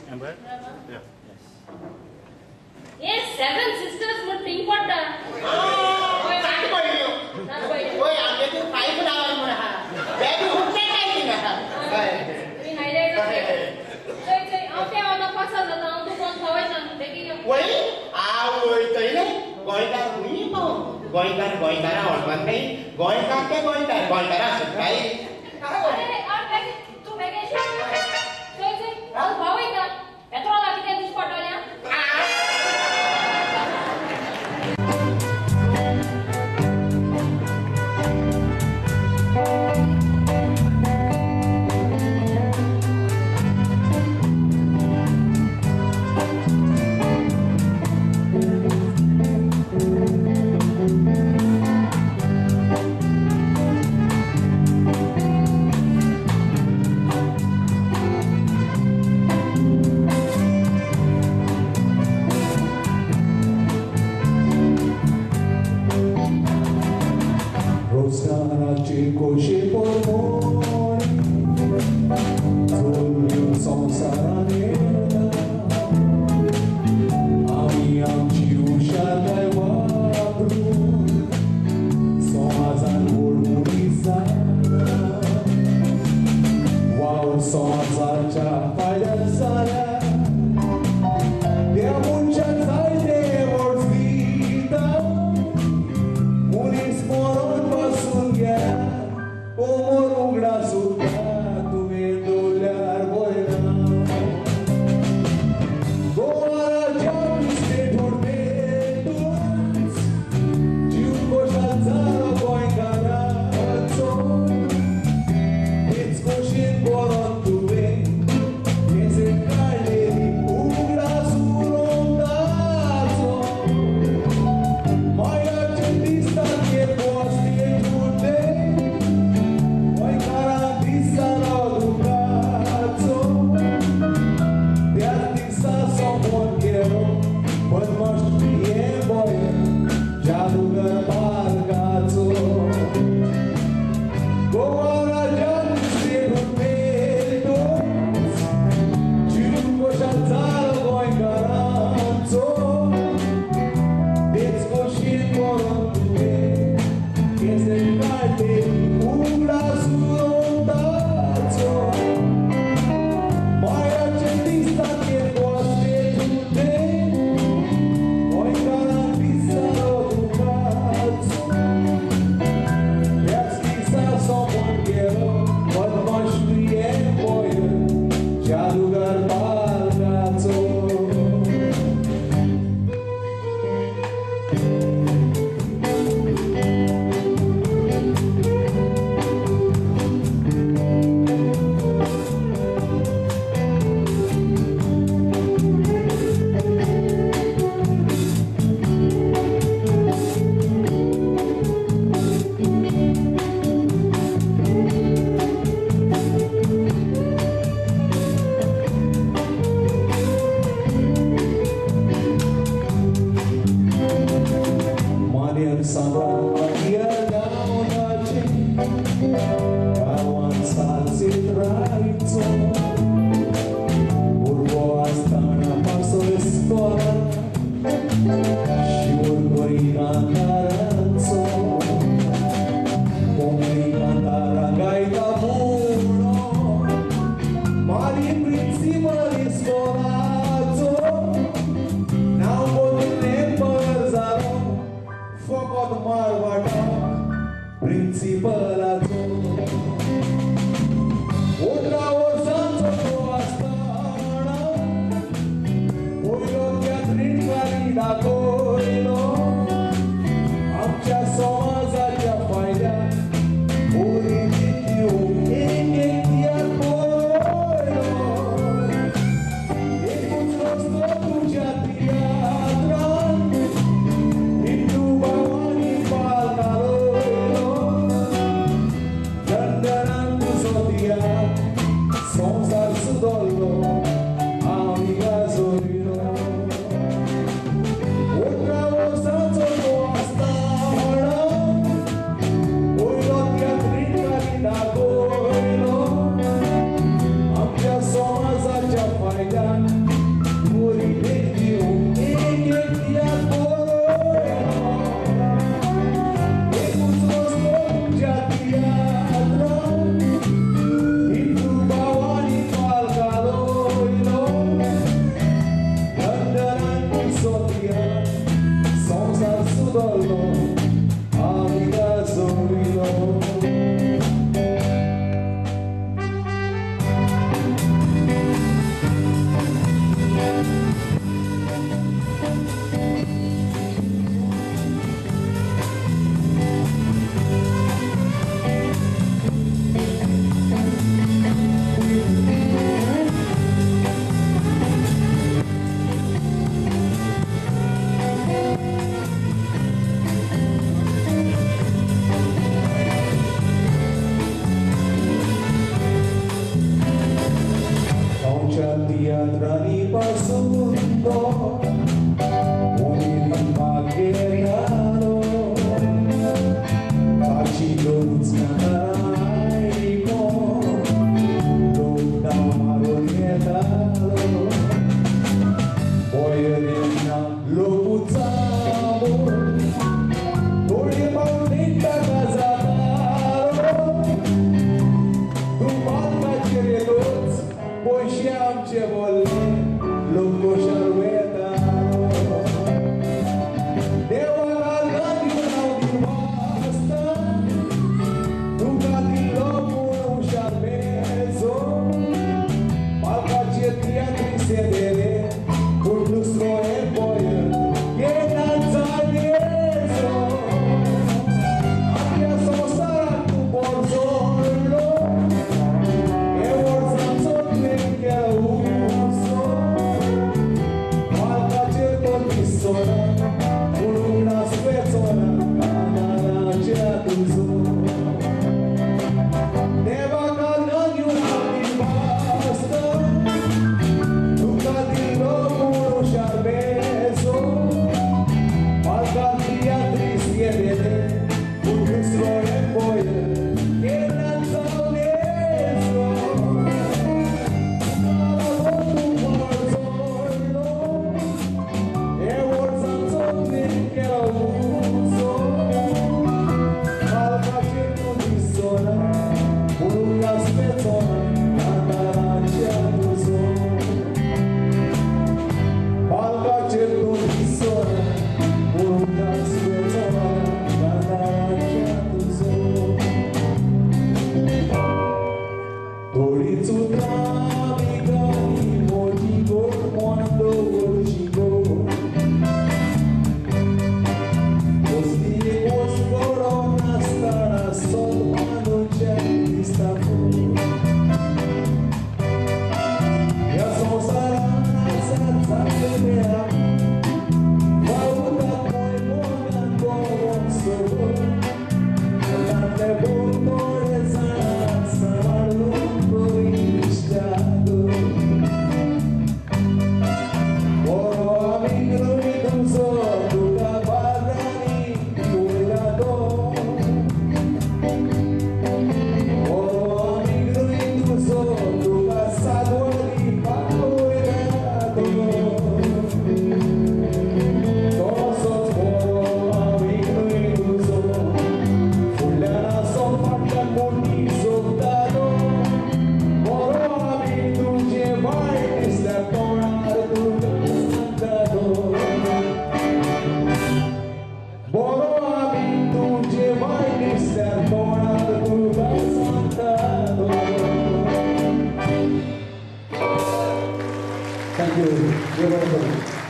Amber? Yeah. Yes, 7 sisters would think what the. Locuța amor, Dorie Paulita Cazataro, Tu malca cereloți, Poi și-am ce vole, Locoșa ruetaro. Deua la gândiunau din asta, Tu ca din locul ușa mezo, Malca ce triatri sedere, Purtustro e boia, e danzanezo. Abbia sostara tu borzolo, e borzanzo che uso. Malca certo di sola, con una spezzona, alla c'è tu so. Deva calare una di basta, tu cadi locuro sciarbeso, malca tristi e vede, un lustro e poi che danza onesto. E borzanzo che uso, malca certo di sola, con una spezzona, alla c'è tu so. Malca certo di sola, con una spezzona, alla c'è tu so. Doriți-o travica, motivo quando urgigo. Ostie vos corona stara sol quando c'è di sta fu. Ja sono sarana senza vedere, pauta poi non buon solo. Tante bottone sarà lungo isciato. Oro amico tu so, tu caparrani, tu dato. Oro amico tu so, tu passato di paurato. Toso oro amico tu so, fulana son fatta con il soldato. Oro amico tu che vai e sta tornare tu cantato. Oro amico tu che vai e sta tornare tu cantato. Thank you. You're welcome.